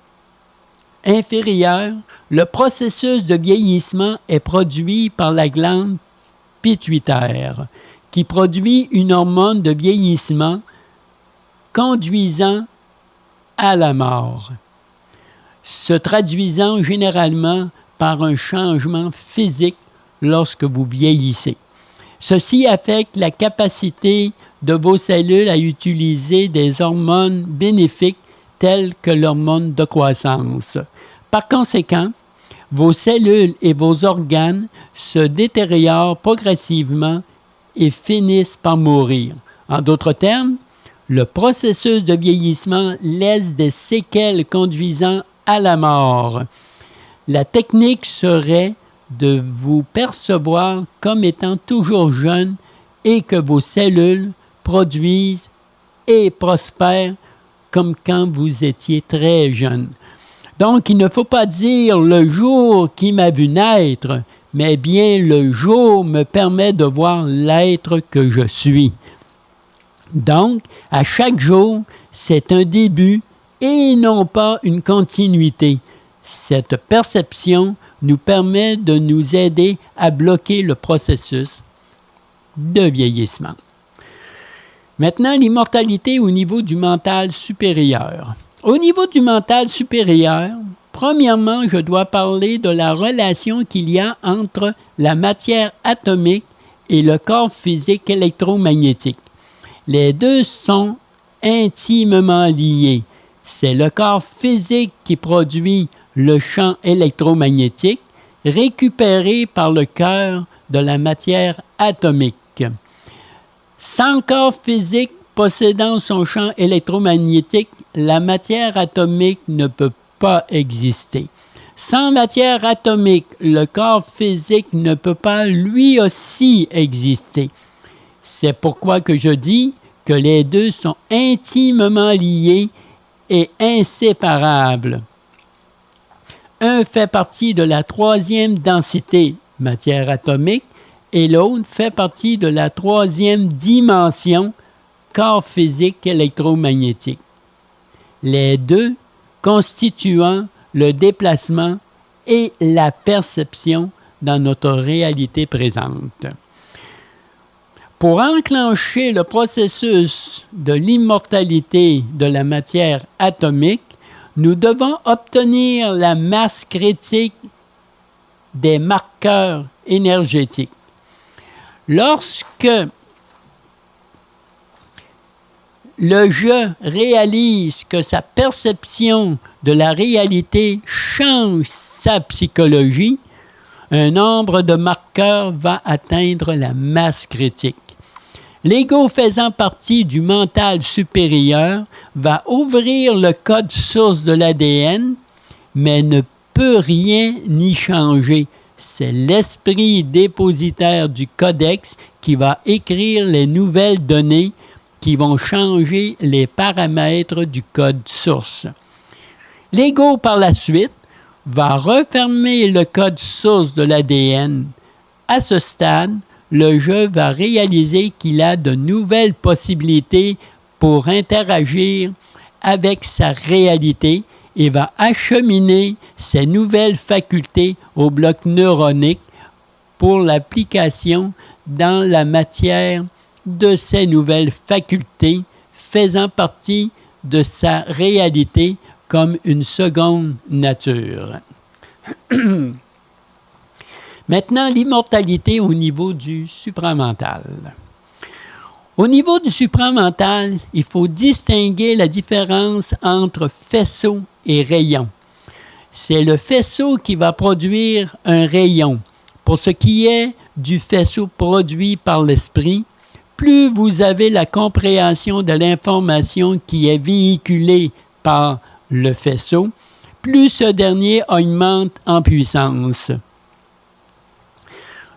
[SPEAKER 1] inférieur, le processus de vieillissement est produit par la glande pituitaire, qui produit une hormone de vieillissement conduisant à la mort, se traduisant généralement par un changement physique lorsque vous vieillissez. Ceci affecte la capacité de vos cellules à utiliser des hormones bénéfiques telles que l'hormone de croissance. Par conséquent, vos cellules et vos organes se détériorent progressivement et finissent par mourir. En d'autres termes, le processus de vieillissement laisse des séquelles conduisant à la mort. La technique serait de vous percevoir comme étant toujours jeune et que vos cellules produisent et prospèrent comme quand vous étiez très jeune. Donc, il ne faut pas dire le jour qui m'a vu naître, mais bien le jour me permet de voir l'être que je suis. Donc, à chaque jour, c'est un début et non pas une continuité. Cette perception nous permet de nous aider à bloquer le processus de vieillissement. Maintenant, l'immortalité au niveau du mental supérieur. Au niveau du mental supérieur, premièrement, je dois parler de la relation qu'il y a entre la matière atomique et le corps physique électromagnétique. Les deux sont intimement liés. C'est le corps physique qui produit le champ électromagnétique récupéré par le cœur de la matière atomique. Sans corps physique possédant son champ électromagnétique, la matière atomique ne peut pas exister. Sans matière atomique, le corps physique ne peut pas lui aussi exister. C'est pourquoi que je dis que les deux sont intimement liés et inséparables. Un fait partie de la troisième densité, matière atomique, et l'autre fait partie de la troisième dimension, corps physique électromagnétique. Les deux constituant le déplacement et la perception dans notre réalité présente. Pour enclencher le processus de l'immortalité de la matière atomique, nous devons obtenir la masse critique des marqueurs énergétiques. Lorsque le je réalise que sa perception de la réalité change sa psychologie, un nombre de marqueurs va atteindre la masse critique. L'ego faisant partie du mental supérieur va ouvrir le code source de l'ADN, mais ne peut rien y changer. C'est l'esprit dépositaire du codex qui va écrire les nouvelles données qui vont changer les paramètres du code source. L'ego, par la suite, va refermer le code source de l'ADN. À ce stade, le je va réaliser qu'il a de nouvelles possibilités pour interagir avec sa réalité et va acheminer ces nouvelles facultés au bloc neuronique pour l'application dans la matière de ces nouvelles facultés faisant partie de sa réalité comme une seconde nature. Maintenant, l'immortalité au niveau du supramental. Au niveau du supramental, il faut distinguer la différence entre faisceau et rayon. C'est le faisceau qui va produire un rayon. Pour ce qui est du faisceau produit par l'esprit, plus vous avez la compréhension de l'information qui est véhiculée par le faisceau, plus ce dernier augmente en puissance.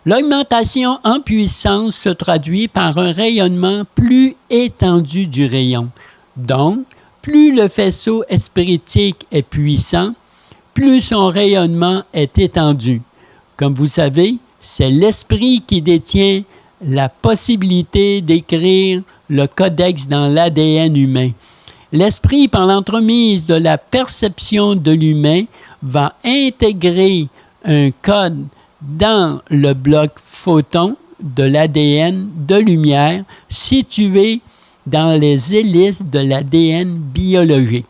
[SPEAKER 1] L'augmentation en puissance se traduit par un rayonnement plus étendu du rayon. Donc, plus le faisceau espiritique est puissant, plus son rayonnement est étendu. Comme vous savez, c'est l'esprit qui détient la possibilité d'écrire le codex dans l'ADN humain. L'esprit, par l'entremise de la perception de l'humain, va intégrer un code dans le bloc photon de l'ADN de lumière situé dans les hélices de l'ADN biologique.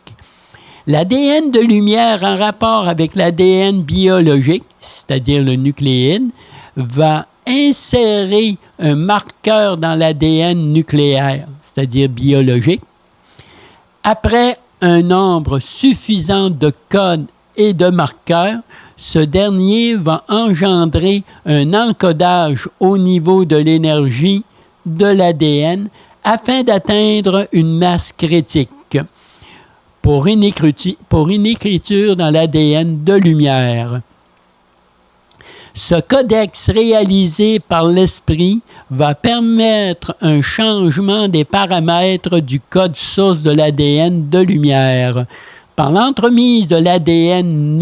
[SPEAKER 1] L'ADN de lumière en rapport avec l'ADN biologique, c'est-à-dire le nucléide, va insérer un marqueur dans l'ADN nucléaire, c'est-à-dire biologique. Après un nombre suffisant de codes et de marqueurs, ce dernier va engendrer un encodage au niveau de l'énergie de l'ADN afin d'atteindre une masse critique pour une écriture dans l'ADN de lumière. Ce codex réalisé par l'esprit va permettre un changement des paramètres du code source de l'ADN de lumière. Par l'entremise de l'ADN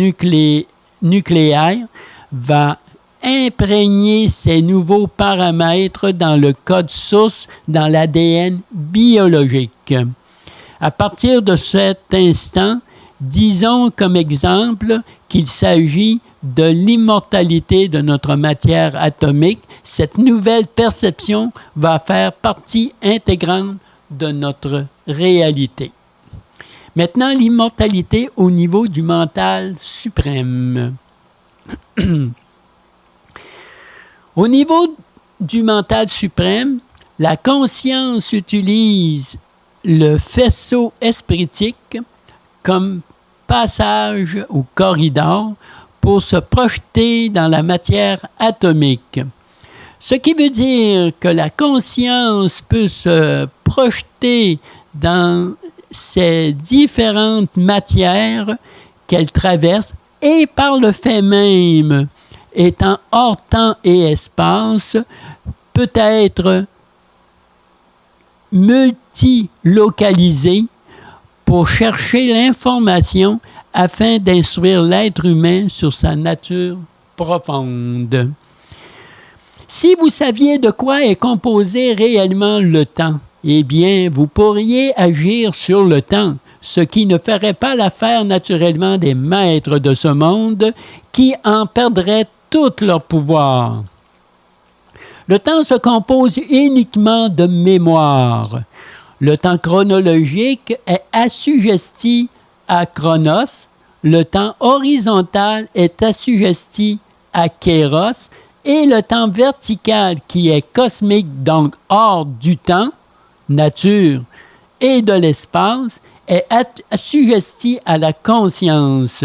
[SPEAKER 1] nucléaire, va imprégner ces nouveaux paramètres dans le code source dans l'ADN biologique. À partir de cet instant, disons comme exemple qu'il s'agit de l'immortalité de notre matière atomique. Cette nouvelle perception va faire partie intégrante de notre réalité. Maintenant, l'immortalité au niveau du mental suprême. Au niveau du mental suprême, la conscience utilise le faisceau espritique comme passage ou corridor pour se projeter dans la matière atomique. Ce qui veut dire que la conscience peut se projeter dans ces différentes matières qu'elle traverse et par le fait même, étant hors temps et espace, peut être multilocalisée pour chercher l'information afin d'instruire l'être humain sur sa nature profonde. Si vous saviez de quoi est composé réellement le temps, eh bien, vous pourriez agir sur le temps, ce qui ne ferait pas l'affaire naturellement des maîtres de ce monde qui en perdraient tout leur pouvoir. Le temps se compose uniquement de mémoire. Le temps chronologique est assujetti à Chronos, le temps horizontal est assujetti à Kéros et le temps vertical qui est cosmique, donc hors du temps, nature et de l'espace, est assujetti à la conscience.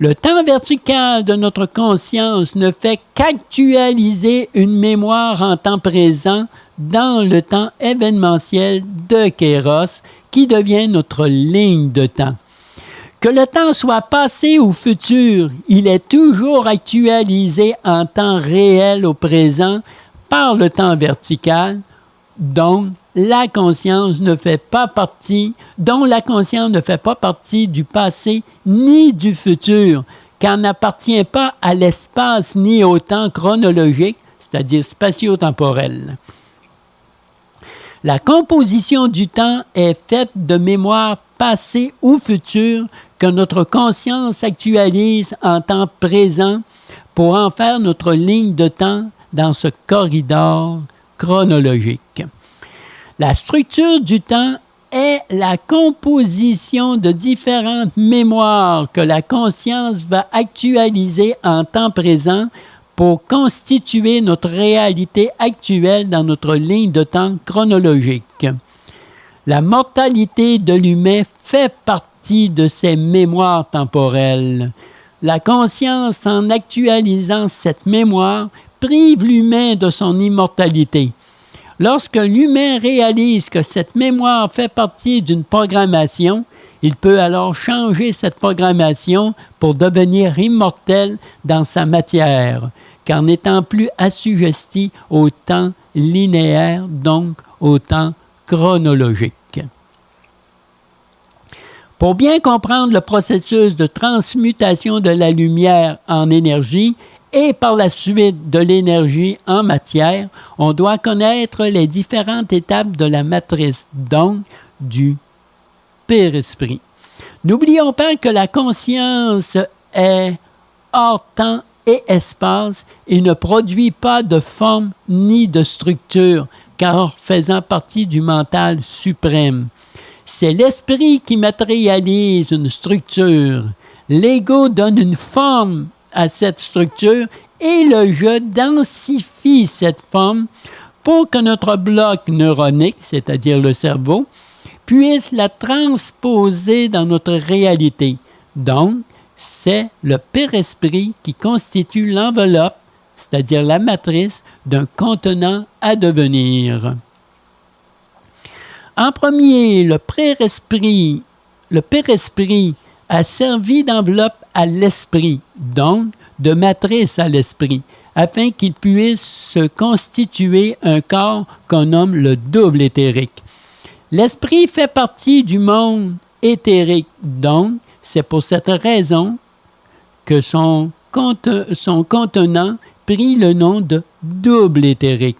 [SPEAKER 1] Le temps vertical de notre conscience ne fait qu'actualiser une mémoire en temps présent dans le temps événementiel de Kéros qui devient notre ligne de temps. Que le temps soit passé ou futur, il est toujours actualisé en temps réel au présent par le temps vertical, dont la conscience ne fait pas partie du passé ni du futur, car n'appartient pas à l'espace ni au temps chronologique, c'est-à-dire spatio-temporel. La composition du temps est faite de mémoires passées ou futures que notre conscience actualise en temps présent pour en faire notre ligne de temps dans ce corridor chronologique. La structure du temps est la composition de différentes mémoires que la conscience va actualiser en temps présent pour constituer notre réalité actuelle dans notre ligne de temps chronologique. La mortalité de l'humain fait partie de ces mémoires temporelles. La conscience, en actualisant cette mémoire, prive l'humain de son immortalité. Lorsque l'humain réalise que cette mémoire fait partie d'une programmation, il peut alors changer cette programmation pour devenir immortel dans sa matière, car n'étant plus assujetti au temps linéaire, donc au temps chronologique. Pour bien comprendre le processus de transmutation de la lumière en énergie et par la suite de l'énergie en matière, on doit connaître les différentes étapes de la matrice, donc du père-esprit. N'oublions pas que la conscience est hors temps et espace et ne produit pas de forme ni de structure, car faisant partie du mental suprême. C'est l'esprit qui matérialise une structure. L'ego donne une forme à cette structure et le je densifie cette forme pour que notre bloc neuronique, c'est-à-dire le cerveau, puisse la transposer dans notre réalité. Donc, c'est le père-esprit qui constitue l'enveloppe, c'est-à-dire la matrice d'un contenant à devenir. En premier, le père-esprit a servi d'enveloppe à l'esprit, donc de matrice à l'esprit, afin qu'il puisse se constituer un corps qu'on nomme le double éthérique. L'esprit fait partie du monde éthérique, donc c'est pour cette raison que son contenant prit le nom de double éthérique.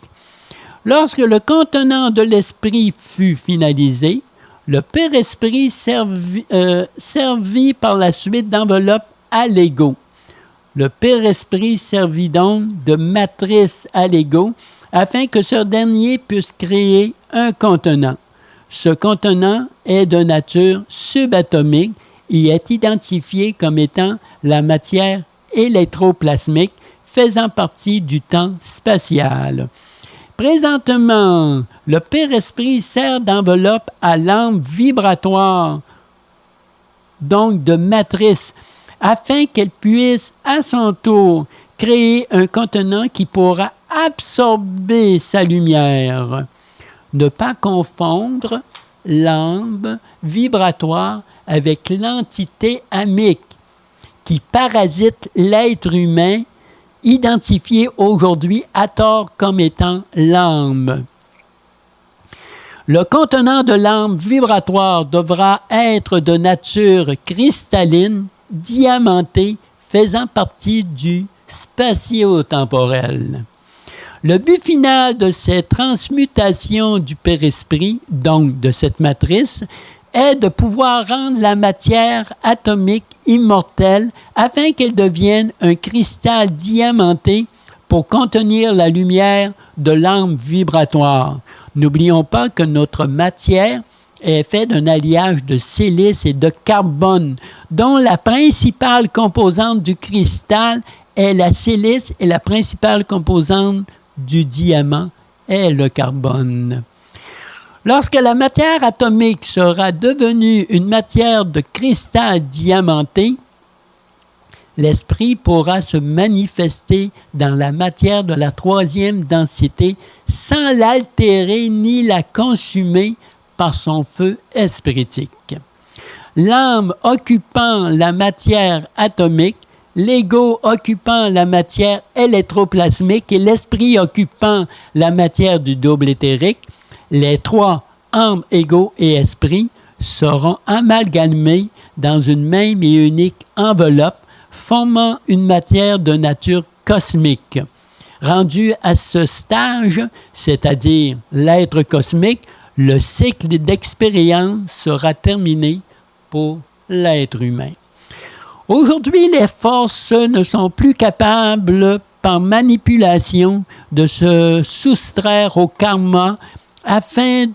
[SPEAKER 1] Lorsque le contenant de l'esprit fut finalisé, le père-esprit servit par la suite d'enveloppe à l'ego. Le père-esprit servit donc de matrice à l'ego afin que ce dernier puisse créer un contenant. Ce contenant est de nature subatomique et est identifié comme étant la matière électroplasmique faisant partie du temps spatial. Présentement, le père-esprit sert d'enveloppe à l'âme vibratoire, donc de matrice, afin qu'elle puisse à son tour créer un contenant qui pourra absorber sa lumière. Ne pas confondre l'âme vibratoire avec l'entité amique qui parasite l'être humain, identifié aujourd'hui à tort comme étant l'âme. Le contenant de l'âme vibratoire devra être de nature cristalline, diamantée, faisant partie du spatio-temporel. Le but final de cette transmutation du père-esprit, donc de cette matrice, est de pouvoir rendre la matière atomique immortelle afin qu'elle devienne un cristal diamanté pour contenir la lumière de l'âme vibratoire. N'oublions pas que notre matière est faite d'un alliage de silice et de carbone, dont la principale composante du cristal est la silice et la principale composante du diamant est le carbone. Lorsque la matière atomique sera devenue une matière de cristal diamanté, l'esprit pourra se manifester dans la matière de la troisième densité sans l'altérer ni la consumer par son feu spiritique. L'âme occupant la matière atomique, l'ego occupant la matière électroplasmique et l'esprit occupant la matière du double éthérique, les trois, âme, ego et esprit, seront amalgamés dans une même et unique enveloppe, formant une matière de nature cosmique. Rendu à ce stage, c'est-à-dire l'être cosmique, le cycle d'expérience sera terminé pour l'être humain. Aujourd'hui, les forces ne sont plus capables, par manipulation, de se soustraire au karma afin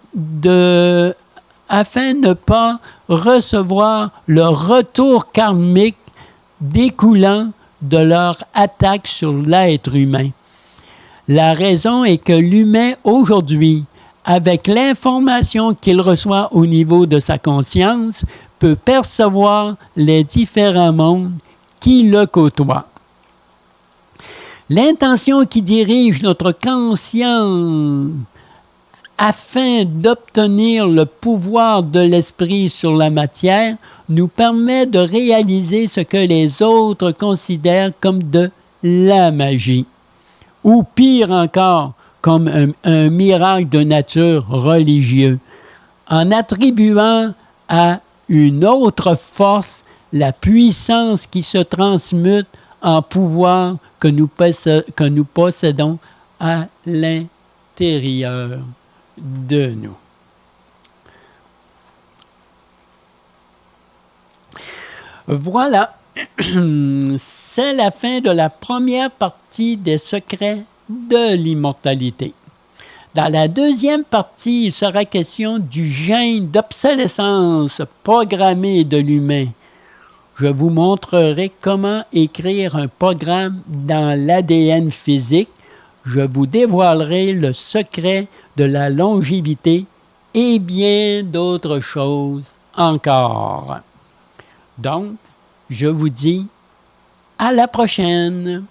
[SPEAKER 1] afin de ne pas recevoir le retour karmique découlant de leur attaque sur l'être humain. La raison est que l'humain aujourd'hui, avec l'information qu'il reçoit au niveau de sa conscience, peut percevoir les différents mondes qui le côtoient. L'intention qui dirige notre conscience afin d'obtenir le pouvoir de l'esprit sur la matière nous permet de réaliser ce que les autres considèrent comme de la magie, ou pire encore, comme un miracle de nature religieuse, en attribuant à une autre force la puissance qui se transmute en pouvoir que nous possédons à l'intérieur de nous. Voilà, c'est la fin de la première partie des secrets de l'immortalité. Dans la deuxième partie, il sera question du gène d'obsolescence programmé de l'humain. Je vous montrerai comment écrire un programme dans l'ADN physique. Je vous dévoilerai le secret de la longévité et bien d'autres choses encore. Donc, je vous dis à la prochaine.